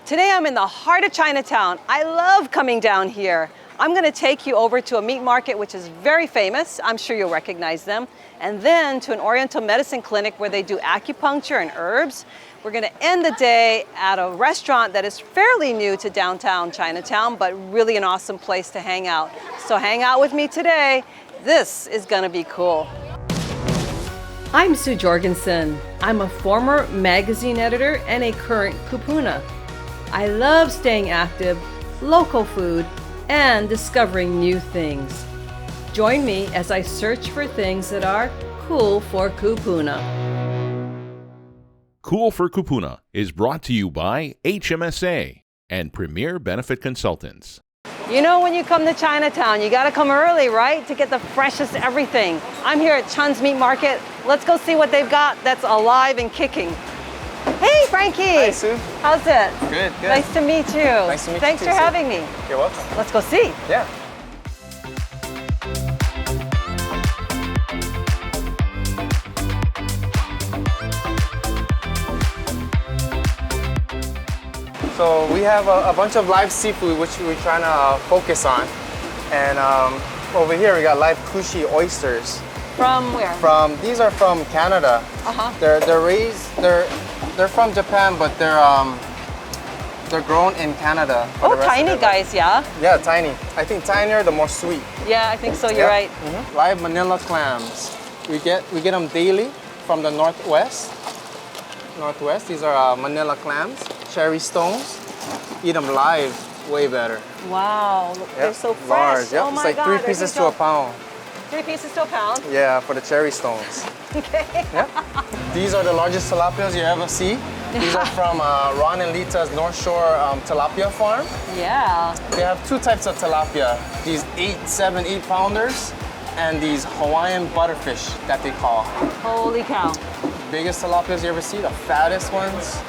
Today I'm in the heart of Chinatown. I love coming down here. I'm gonna take you over to a meat market which is very famous. I'm sure you'll recognize them. And then to an Oriental medicine clinic where they do acupuncture and herbs. We're gonna end the day at a restaurant that is fairly new to downtown Chinatown, but really an awesome place to hang out. So hang out with me today. This is gonna be cool. I'm Sue Jorgensen. I'm a former magazine editor and a current Kūpuna. I love staying active, local food, and discovering new things. Join me as I search for things that are cool for Kūpuna. Cool for Kūpuna is brought to you by HMSA and Premier Benefit Consultants. You know, when you come to Chinatown, you gotta come early, right? To get the freshest everything. I'm here at Chun's Meat Market. Let's go see what they've got that's alive and kicking. Hey, Frankie. Hi, Sue. How's it? Good, good. Nice to meet you. Nice to meet you Thanks too, for Sue. having me. You're welcome. Let's go see. Yeah. So we have a bunch of live seafood which we're trying to focus on. And over here we got live Cushy oysters. From where? These are from Canada. They're raised. They're from Japan, but they're grown in Canada. Oh, tiny guys, yeah? Yeah, tiny. I think tinier, the more sweet. Yeah, I think so. You're right. Mm-hmm. Live Manila clams. We get them daily from the northwest. These are Manila clams, cherry stones. Eat them live, way better. Wow, look, they're so fresh. Large. Yep. Oh my it's like God, 3 pieces to a pound. 3 pieces to a pound? Yeah, for the cherry stones. Okay. Yep. These are the largest tilapias you ever see. These are from Ron and Lita's North Shore tilapia farm. Yeah. They have 2 types of tilapia. These 7, 8 pounders and these Hawaiian butterfish that they call. Holy cow. Biggest tilapias you ever see, the fattest ones.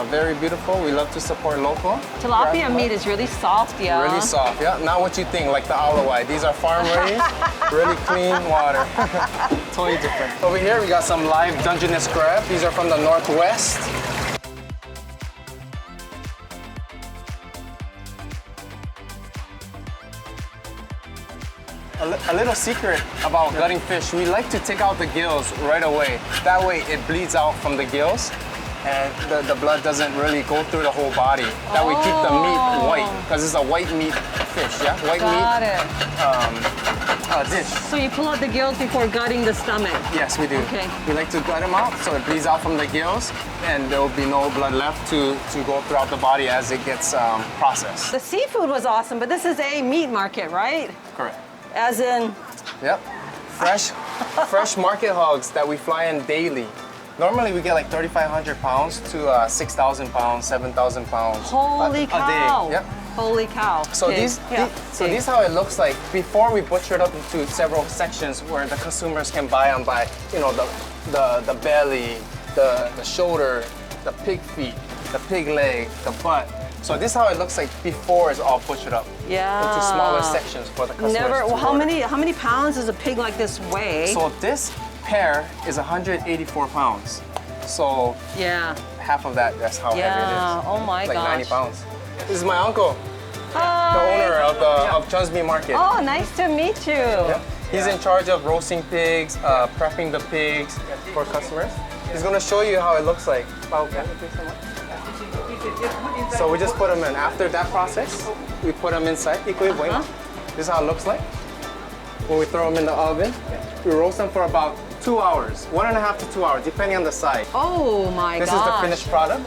Very beautiful. We love to support local. Tilapia meat is really soft, yeah. Really soft, yeah. Not what you think, like the Aloha. These are farm raised, really clean water. Totally different. Over here we got some live Dungeness crab. These are from the northwest. A little secret about gutting fish, we like to take out the gills right away. That way it bleeds out from the gills and the blood doesn't really go through the whole body. That way keep the meat white, because it's a white meat fish, yeah? White meat dish. So you pull out the gills before gutting the stomach? Yes, we do. Okay. We like to gut them out so it bleeds out from the gills and there will be no blood left to go throughout the body as it gets processed. The seafood was awesome, but this is a meat market, right? Correct. As in? Yep. Fresh market hogs that we fly in daily. Normally we get like 3,500 pounds to 6,000 pounds, 7,000 pounds. Holy cow. A day. Yep. Holy cow. So these is how it looks like before we butcher it up into several sections where the consumers can buy them by, you know, the belly, the shoulder, the pig feet, the pig leg, the butt. So this is how it looks like before it's all butchered up into smaller sections for the customers. Well, how many pounds does a pig like this weigh? So this pair is 184 pounds. So half of that's how heavy it is. Oh my gosh. Like 90 pounds. This is my uncle, the owner of Chun's Meat Market. Oh, nice to meet you. Yeah. He's in charge of roasting pigs, prepping the pigs for customers. He's gonna show you how it looks like. So we just put them in. After that process, we put them inside. This is how it looks like. When we throw them in the oven, we roast them for about 2 hours, 1.5 to 2 hours, depending on the size. Oh my gosh. This is the finished product.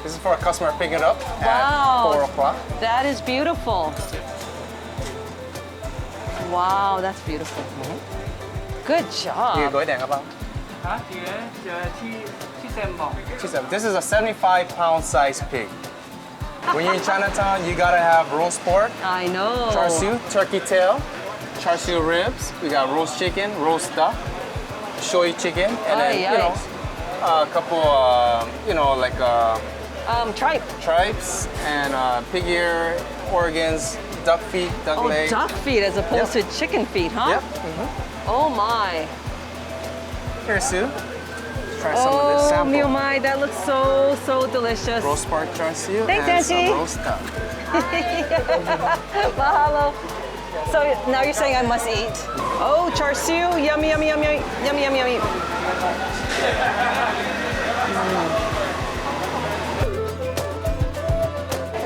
This is for a customer picking it up at 4 o'clock. That is beautiful. Wow, that's beautiful. Good job. This is a 75-pound size pig. When you're in Chinatown, you gotta have roast pork. I know. Char siu, turkey tail, char siu ribs. We got roast chicken, roast duck, shoyu chicken, and then a couple, tripes and pig ear, organs, duck feet, duck leg. Duck feet as opposed to chicken feet, huh? Yep. Oh my. Here, Sue. try some of this sample. Oh, my, that looks so delicious. Roast pork char siu Thanks, and Auntie. some roast duck. Mahalo. So now you're saying I must eat. Oh, char siu, yummy, yummy, yummy, yummy, yummy, yummy.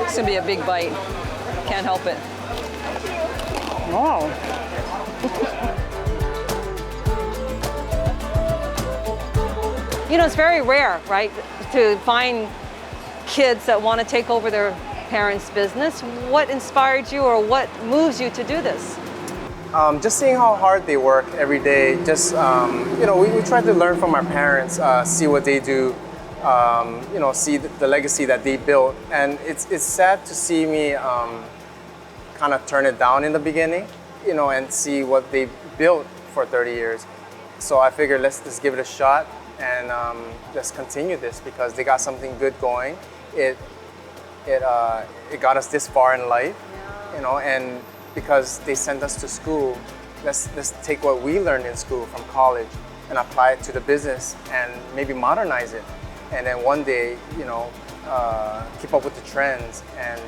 It's gonna be a big bite. Can't help it. Wow. You know, it's very rare, right, to find kids that want to take over their parents' business. What inspired you or what moves you to do this? Just seeing how hard they work every day. Just, you know, we try to learn from our parents, see what they do, you know, see the legacy that they built. And it's sad to see me kind of turn it down in the beginning, you know, and see what they built for 30 years. So I figured let's just give it a shot and let's continue this because they got something good going. It got us this far in life, you know, and because they sent us to school, let's take what we learned in school from college and apply it to the business and maybe modernize it. And then one day, you know, keep up with the trends and,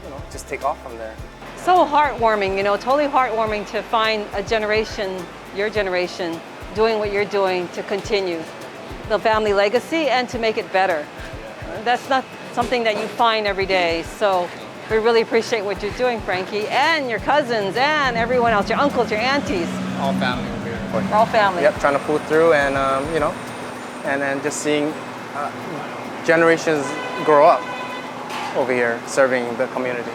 you know, just take off from there. So heartwarming, you know, totally heartwarming to find a generation, your generation, doing what you're doing to continue the family legacy and to make it better. That's not something that you find every day. So we really appreciate what you're doing, Frankie, and your cousins and everyone else, your uncles, your aunties. All family over here. All family. Yep, trying to pull through and, you know, and then just seeing generations grow up over here serving the community.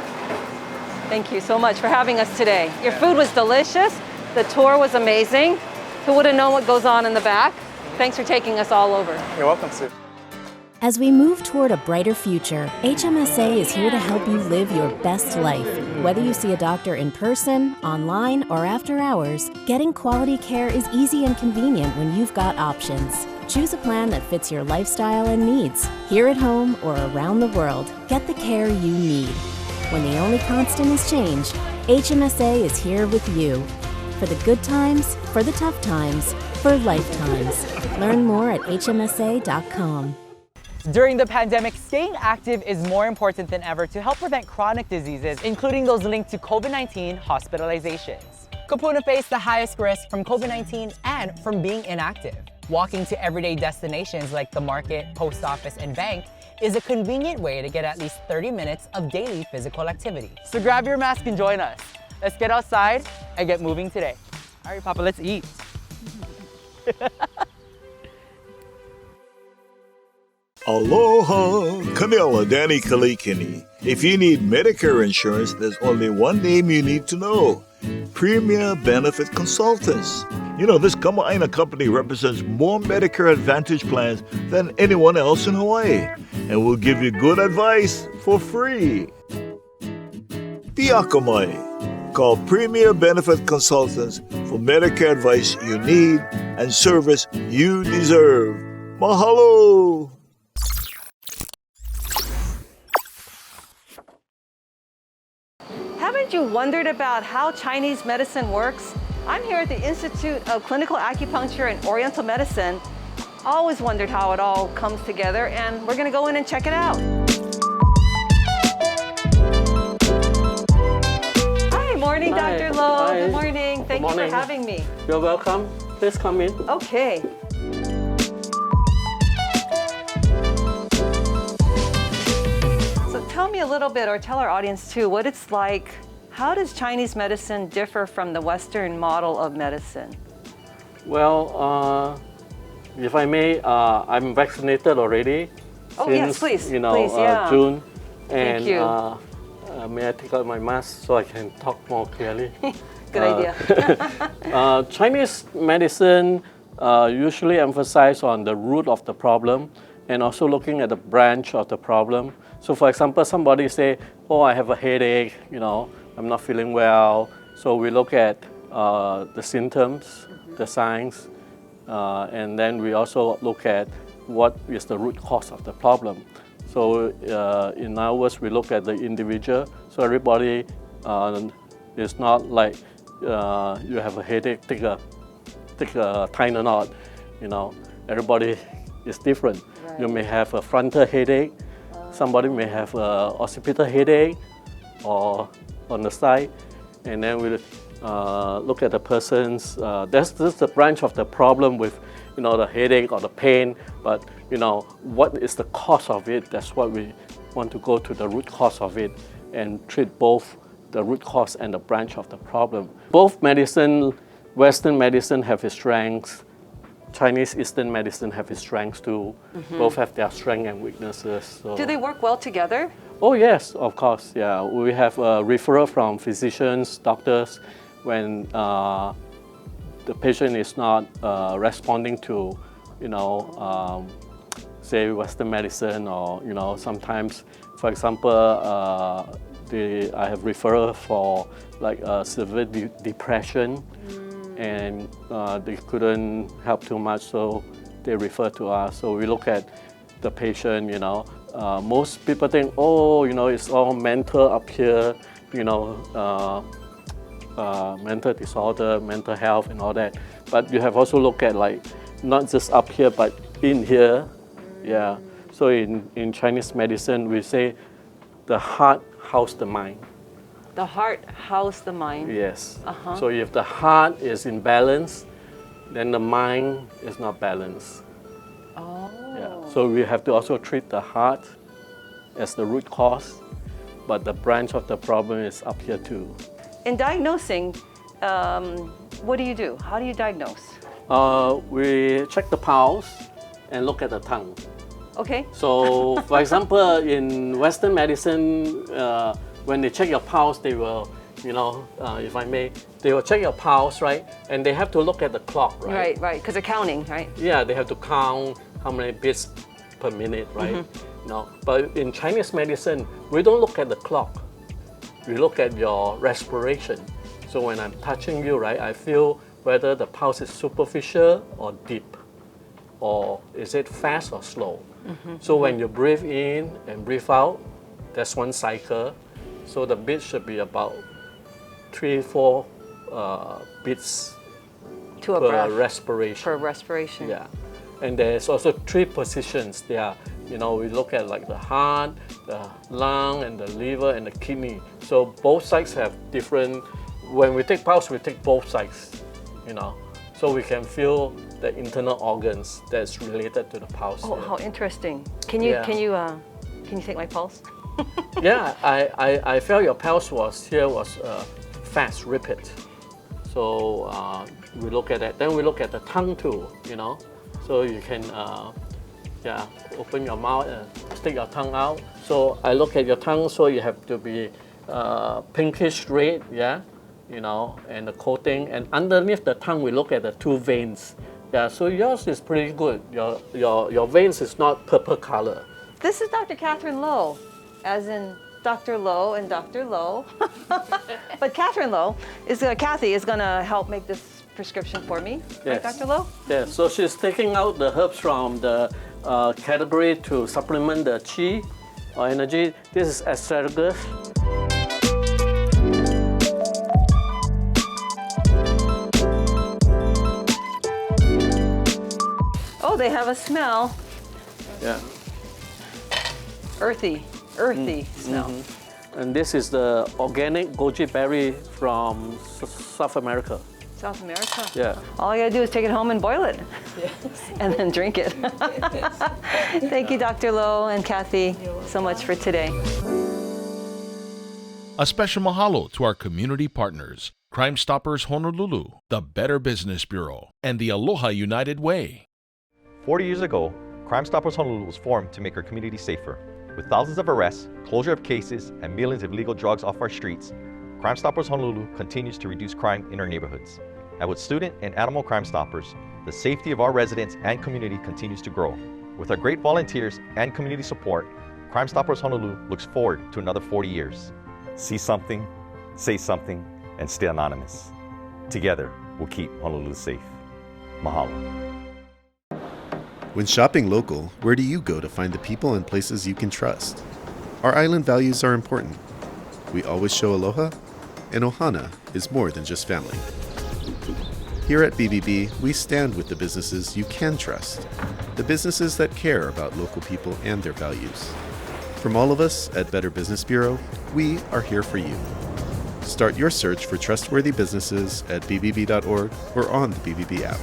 Thank you so much for having us today. Your food was delicious. The tour was amazing. Who would have known what goes on in the back? Thanks for taking us all over. You're welcome, Sue. As we move toward a brighter future, HMSA is here to help you live your best life. Whether you see a doctor in person, online, or after hours, getting quality care is easy and convenient when you've got options. Choose a plan that fits your lifestyle and needs. Here at home or around the world, get the care you need. When the only constant is change, HMSA is here with you. For the good times, for the tough times, for lifetimes. Learn more at hmsa.com. During the pandemic, staying active is more important than ever to help prevent chronic diseases, including those linked to COVID-19 hospitalizations. Kūpuna faced the highest risk from COVID-19 and from being inactive. Walking to everyday destinations like the market, post office, and bank is a convenient way to get at least 30 minutes of daily physical activity. So grab your mask and join us. Let's get outside and get moving today. All right, Papa, let's eat. Aloha! Camilla, Danny Kalikini. If you need Medicare insurance, there's only one name you need to know. Premier Benefit Consultants. You know, this Kama'aina company represents more Medicare Advantage plans than anyone else in Hawaii. And will give you good advice for free. Piakamai. Call Premier Benefit Consultants for Medicare advice you need and service you deserve. Mahalo! Haven't you wondered about how Chinese medicine works? I'm here at the Institute of Clinical Acupuncture and Oriental Medicine. Always wondered how it all comes together, and we're gonna go in and check it out. Hi, morning, Hi. Dr. Loh. Hi. Good morning. Thank you for morning. having me. You're welcome. Please come in. Okay. So tell me a little bit, or tell our audience too, what it's like. How does Chinese medicine differ from the Western model of medicine? Well, if I may, I'm vaccinated already. Oh, since, yes, please. You know, Please, yeah. June. Thank And you. may I take out my mask so I can talk more clearly? Good idea. Chinese medicine usually emphasize on the root of the problem and also looking at the branch of the problem. So for example, somebody say, oh, I have a headache, you know, I'm not feeling well. So we look at the symptoms, the signs, and then we also look at what is the root cause of the problem. So in our words, we look at the individual. So everybody is not like you have a headache, take a Tylenol, you know. Everybody is different. Right. You may have a frontal headache, somebody may have a occipital headache or on the side, and then we look at the person's, that's the branch of the problem with, the headache or the pain, but, what is the cause of it? That's what we want to go to the root cause of it and treat both the root cause and the branch of the problem. Both medicine, Western medicine have its strengths, Chinese Eastern medicine have its strengths too. Both have their strengths and weaknesses. So. Do they work well together? Oh yes, of course, yeah. We have a referral from physicians, doctors, when the patient is not responding to, say Western medicine, or sometimes, for example, I have referral for like severe depression, and they couldn't help too much, so they refer to us. So we look at the patient. Most people think, it's all mental up here, mental disorder, mental health, and all that. But you have also looked at like not just up here, but in here. Yeah. So in Chinese medicine, we say the heart houses the mind. The heart houses the mind. Yes. So if the heart is in balance, then the mind is not balanced. Oh. Yeah. So we have to also treat the heart as the root cause, but the branch of the problem is up here too. In diagnosing, what do you do? How do you diagnose? We check the pulse and look at the tongue. Okay. So, for example, in Western medicine, when they check your pulse, they will, if I may, they will check your pulse, right? And they have to look at the clock, right? Right, because they're counting, right? Yeah, they have to count how many beats per minute, right? But in Chinese medicine, we don't look at the clock. We look at your respiration. So when I'm touching you, right, I feel whether the pulse is superficial or deep, or is it fast or slow. So when you breathe in and breathe out, that's one cycle. So the beat should be about 3-4 beats To a per breath. respiration. Per respiration. Yeah, and there's also 3 positions. There are, we look at like the heart, the lung, and the liver, and the kidney. So both sides have different. When we take pulse, we take both sides, so we can feel the internal organs that's related to the pulse. Oh, how interesting! Can you take my pulse? Yeah, I felt your pulse was fast, rapid. So we look at that. Then we look at the tongue too, So you can, open your mouth and stick your tongue out. So I look at your tongue, so you have to be pinkish red, and the coating. And underneath the tongue, we look at the 2 veins. Yeah, so yours is pretty good. Your veins is not purple color. This is Dr. Catherine Lowe, as in Dr. Lowe and Dr. Lowe. But Catherine Lowe Kathy is going to help make this prescription for me. Yes. Right, Dr. Lowe? Yeah, so she's taking out the herbs from the category to supplement the qi or energy. This is asparagus. Oh, they have a smell. Yeah. Earthy smell. And this is the organic goji berry from South America. South America? Yeah. All you gotta do is take it home and boil it. Yes. And then drink it. Thank you, Dr. Lowe and Kathy, so much for today. A special mahalo to our community partners, Crime Stoppers Honolulu, the Better Business Bureau, and the Aloha United Way. 40 years ago, Crime Stoppers Honolulu was formed to make our community safer. With thousands of arrests, closure of cases, and millions of illegal drugs off our streets, Crime Stoppers Honolulu continues to reduce crime in our neighborhoods. And with student and animal Crime Stoppers, the safety of our residents and community continues to grow. With our great volunteers and community support, Crime Stoppers Honolulu looks forward to another 40 years. See something, say something, and stay anonymous. Together, we'll keep Honolulu safe. Mahalo. When shopping local, where do you go to find the people and places you can trust? Our island values are important. We always show aloha, and ohana is more than just family. Here at BBB, we stand with the businesses you can trust. the businesses that care about local people and their values. From all of us at Better Business Bureau, we are here for you. Start your search for trustworthy businesses at bbb.org or on the BBB app.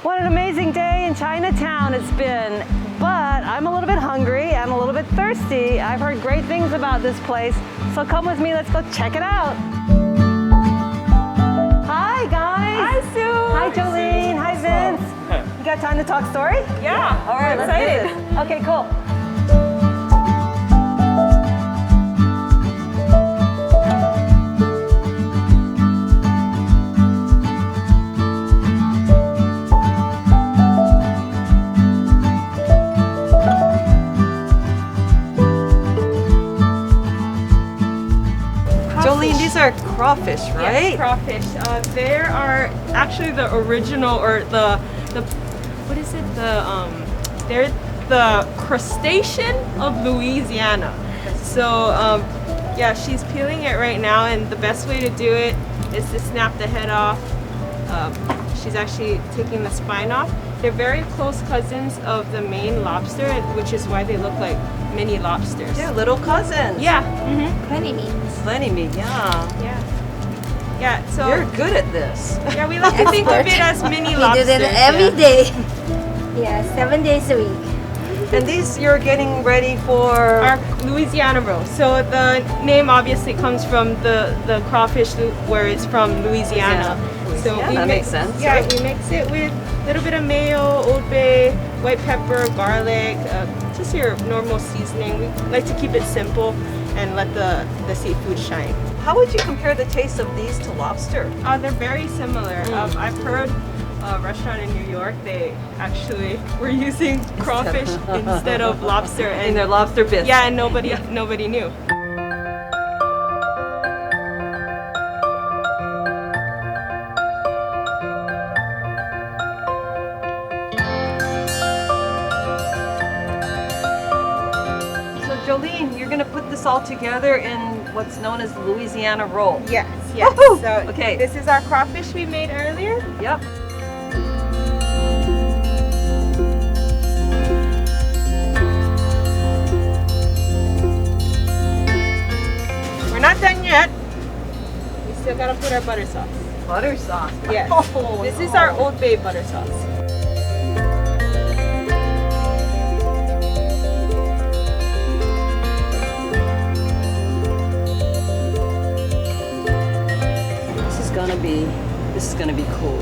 What an amazing day in Chinatown it's been, but I'm a little bit hungry and a little bit thirsty. I've heard great things about this place, so come with me, let's go check it out. Hi guys! Hi Sue! Hi Jolene! Hi Vince! You got time to talk story? Yeah, All right, I'm let's excited. do this. Okay, cool. Jolene, these are crawfish, right? Yes, crawfish. There are actually the original, or the what is it? They're the crustacean of Louisiana. So yeah, she's peeling it right now, and the best way to do it is to snap the head off. She's actually taking the spine off. They're very close cousins of the Maine lobster, which is why they look like mini lobsters. They're little cousins. Yeah. Plenty meat. Plenty meat, yeah. Yeah. Yeah. So You're good at this. yeah, we like to think of it as mini lobsters. We do it every day. Yeah, 7 days a week. And these you're getting ready for Our Louisiana roll. So the name obviously comes from the crawfish where it's from Louisiana. So Yeah, we that mix, makes sense. Yeah, Right. we mix it with a little bit of mayo, Old Bay, white pepper, garlic, just your normal seasoning. We like to keep it simple and let the seafood shine. How would you compare the taste of these to lobster? They're very similar. I've heard a restaurant in New York, they actually were using crawfish instead of lobster, In their lobster bisque. yeah, and nobody knew. So Jolene, you're gonna put this all together in what's known as Louisiana roll. Yes, yes. Woohoo! So Okay. this is our crawfish we made earlier. Yep. We're not done yet. We still gotta put our butter sauce. Butter sauce. Yes. Oh, This is no. our Old Bay butter sauce. This is gonna be cool.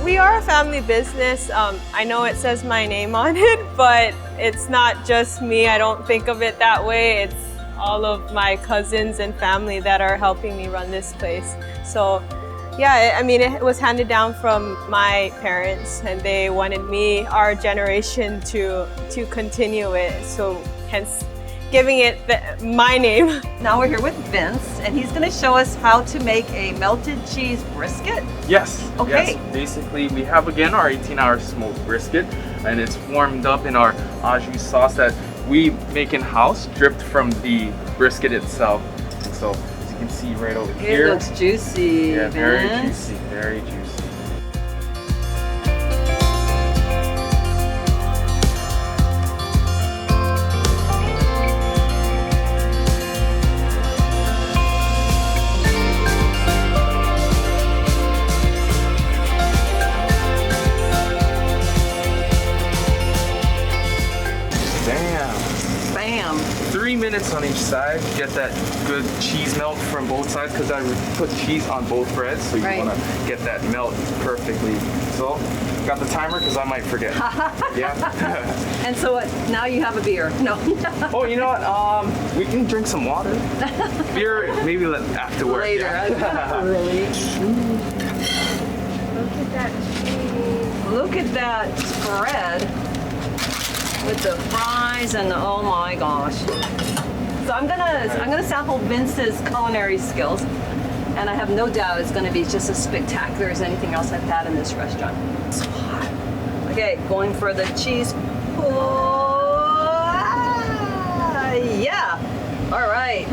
We are a family business. I know it says my name on it, but it's not just me. I don't think of it that way. It's all of my cousins and family that are helping me run this place. So yeah, I mean, it was handed down from my parents, and they wanted me, our generation, to continue it. So hence giving it my name. Now we're here with Vince, and he's gonna show us how to make a melted cheese brisket. Yes. Okay. Yes. Basically, we have again our 18-hour smoked brisket, and it's warmed up in our au jus sauce that we make in-house, dripped from the brisket itself. And so, as you can see right over here, It looks juicy. yeah, very Vince. juicy, very juicy. Bam. 3 minutes on each side. Get that good cheese melt from both sides, because I put cheese on both breads, so you Right. want to get that melt perfectly. So, got the timer because I might forget. Yeah. And so what? Now you have a beer. No. Oh, you know what? We can drink some water. Beer, maybe afterward. Later. Yeah. Really? Look at that cheese. Look at that spread with the fries and oh my gosh. So I'm gonna sample Vince's culinary skills, and I have no doubt it's gonna be just as spectacular as anything else I've had in this restaurant. It's so hot. Okay, going for the cheese. Yeah. All right.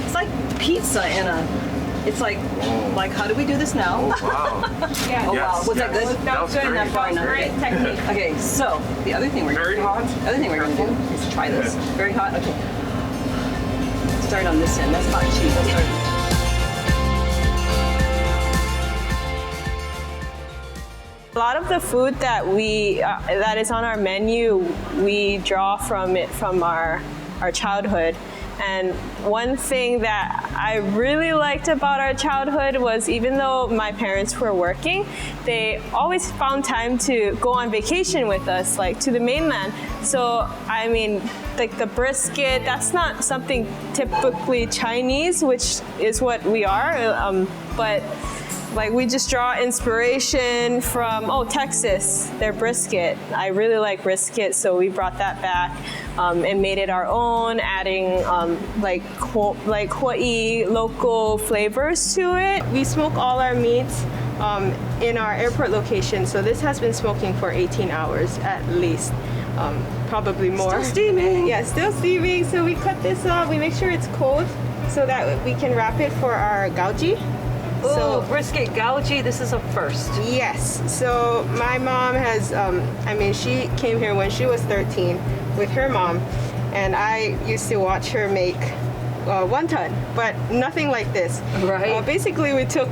It's like pizza in a. It's like how do we do this now? Oh, wow. Yeah. Oh, wow. Was that good? That was good. That far enough. Great technique. Okay, so the other thing we're Very hot. The other thing we're gonna do is try this. Very hot. Okay. Start on this end. That's hot cheese. Let's start. A lot of the food that that is on our menu, we draw from our childhood. And one thing that I really liked about our childhood was, even though my parents were working, they always found time to go on vacation with us, like to the mainland. So, I mean, like the brisket, that's not something typically Chinese, which is what we are, but like we just draw inspiration from, Texas, their brisket. I really like brisket, so we brought that back and made it our own, adding like Hawaii local flavors to it. We smoke all our meats in our airport location, so this has been smoking for 18 hours at least. Probably more. Still steaming. Yeah, still steaming. So we cut this off, we make sure it's cold so that we can wrap it for our gaoji. So brisket gaoji, this is a first. Yes. So my mom has, she came here when she was 13 with her mom, and I used to watch her make wonton, but nothing like this. Right. Basically, we took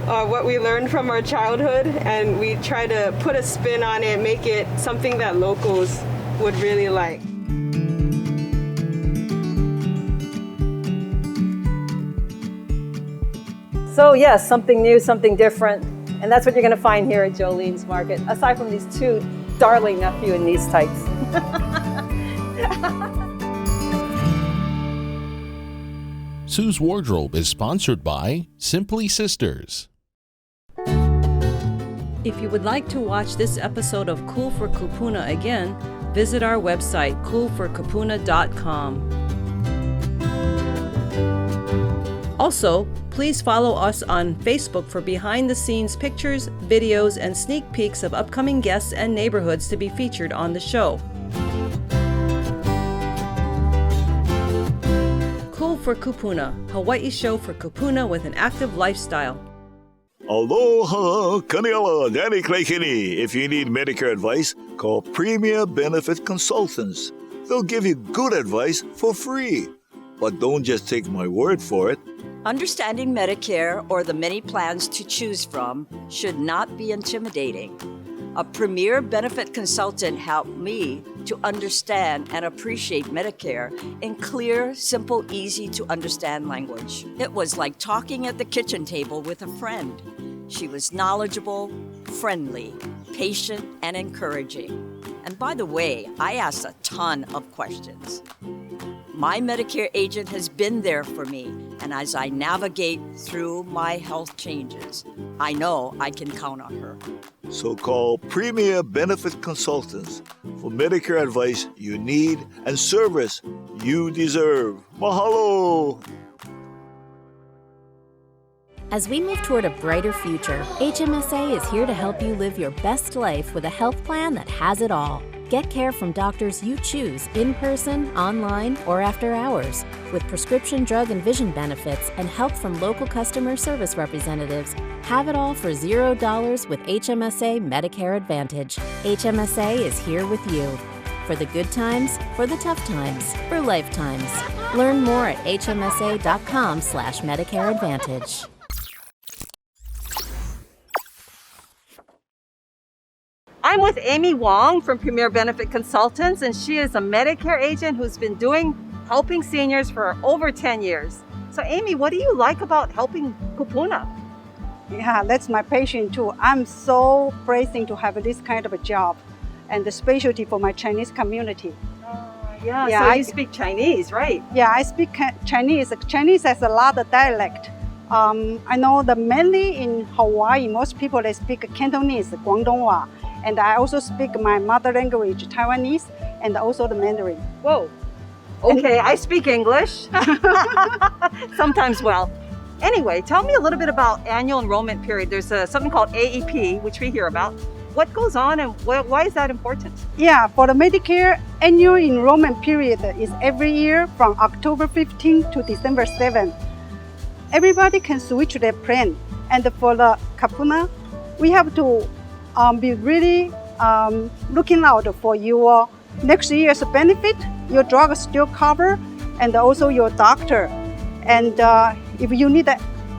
what we learned from our childhood and we try to put a spin on it, make it something that locals would really like. So yes, something new, something different. And that's what you're gonna find here at Jolene's Market, aside from these two darling nephew in these tights. Sue's Wardrobe is sponsored by Simply Sisters. If you would like to watch this episode of Cool for Kūpuna again, visit our website, coolforkūpuna.com. Also, please follow us on Facebook for behind-the-scenes pictures, videos, and sneak peeks of upcoming guests and neighborhoods to be featured on the show. Cool for Kūpuna, Hawaii show for Kūpuna with an active lifestyle. Aloha, Kaniala, Danny Claykini. If you need Medicare advice, call Premier Benefit Consultants. They'll give you good advice for free. But don't just take my word for it. Understanding Medicare, or the many plans to choose from, should not be intimidating. A Premier Benefit Consultant helped me to understand and appreciate Medicare in clear, simple, easy to understand language. It was like talking at the kitchen table with a friend. She was knowledgeable, friendly, patient, and encouraging. And by the way, I asked a ton of questions. My Medicare agent has been there for me, and as I navigate through my health changes, I know I can count on her. So call Premier Benefit Consultants for Medicare advice you need and service you deserve. Mahalo! As we move toward a brighter future, HMSA is here to help you live your best life with a health plan that has it all. Get care from doctors you choose in person, online, or after hours, with prescription drug and vision benefits and help from local customer service representatives. Have it all for $0 with HMSA Medicare Advantage. HMSA is here with you. For the good times, for the tough times, for lifetimes. Learn more at hmsa.com/Medicare Advantage. I'm with Amy Wong from Premier Benefit Consultants, and she is a Medicare agent who's been helping seniors for over 10 years. So Amy, what do you like about helping Kūpuna? Yeah, that's my passion too. I'm so praising to have this kind of a job and the specialty for my Chinese community. Yeah, so you speak Chinese, right? Yeah, I speak Chinese. Chinese has a lot of dialect. I know that mainly in Hawaii, most people they speak Cantonese, Guangdonghua. And I also speak my mother language, Taiwanese, and also the Mandarin. Whoa. Okay, I speak English. Sometimes well. Anyway, tell me a little bit about annual enrollment period. There's something called AEP, which we hear about. what goes on and why is that important? Yeah, for the Medicare, annual enrollment period is every year from October 15 to December 7. Everybody can switch their plan. And for the Kūpuna, we have to be really looking out for your next year's benefit, your drug still cover, and also your doctor. And if you need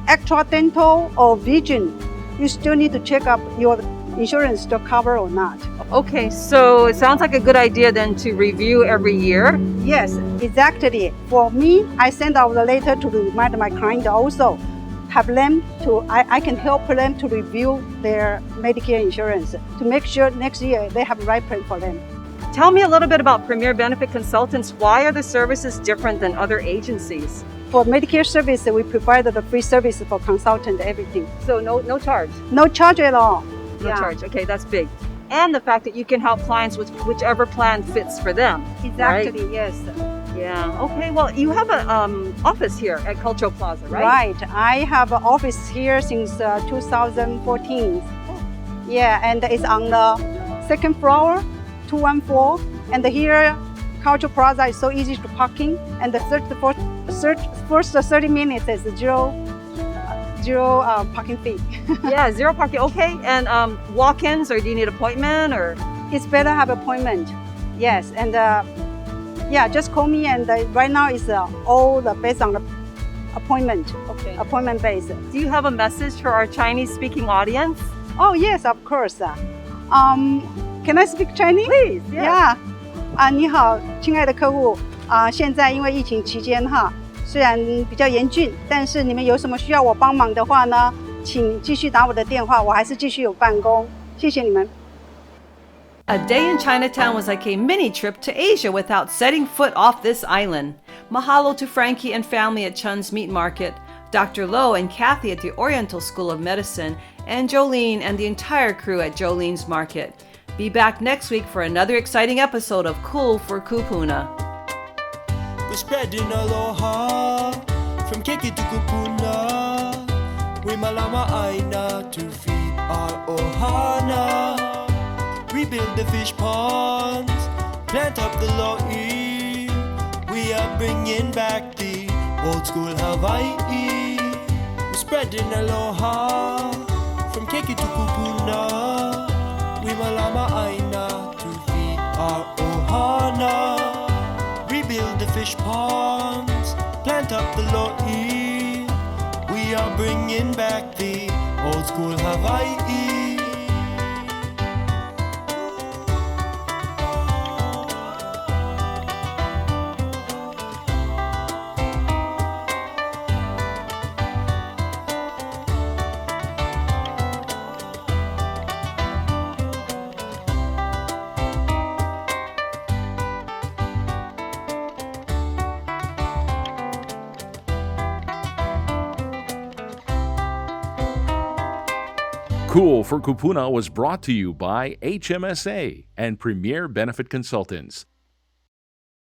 extra dental or vision, you still need to check up your insurance to cover or not. Okay, so it sounds like a good idea then to review every year. Yes, exactly. For me, I send out the letter to remind my client also have them to, I can help them to review their Medicare insurance to make sure next year they have the right plan for them. Tell me a little bit about Premier Benefit Consultants. Why are the services different than other agencies? For Medicare service, we provide the free service for consultant, everything. So no charge? No charge at all. No charge, okay, that's big. And the fact that you can help clients with whichever plan fits for them. Exactly, right? yes. Yeah, okay, well, you have an office here at Cultural Plaza, right? Right, I have an office here since 2014. Yeah, and it's on the second floor, 214. And here, Cultural Plaza is so easy to parking. And the first 30 minutes is zero parking fee. Yeah, zero parking, okay. And walk-ins, or do you need appointment, or? It's better have appointment, yes. And yeah, just call me, and right now it's all based on the appointment. Okay. Appointment based. Do you have a message for our Chinese-speaking audience? Oh yes, of course. Can I speak Chinese? Please. Yeah. 你好，亲爱的客户现在因为疫情期间虽然比较严峻，但是你们有什么需要我帮忙的话呢，请继续打我的电话，我还是继续有办公。谢谢你们。A day in Chinatown was like a mini trip to Asia without setting foot off this island. Mahalo to Frankie and family at Chun's Meat Market, Dr. Lo and Kathy at the Oriental School of Medicine, and Jolene and the entire crew at Jolene's Market. Be back next week for another exciting episode of Cool for Kūpuna. We're spreading aloha from Keiki to Kūpuna. We malama aina to feed our ohana. Rebuild the fish ponds, plant up the lo'i. We are bringing back the old school Hawaii. We're spreading aloha from Keiki to Kūpuna. We malama aina to feed our ohana. Rebuild the fish ponds, plant up the lo'i. We are bringing back the old school Hawaii. Cool for Kūpuna was brought to you by HMSA and Premier Benefit Consultants.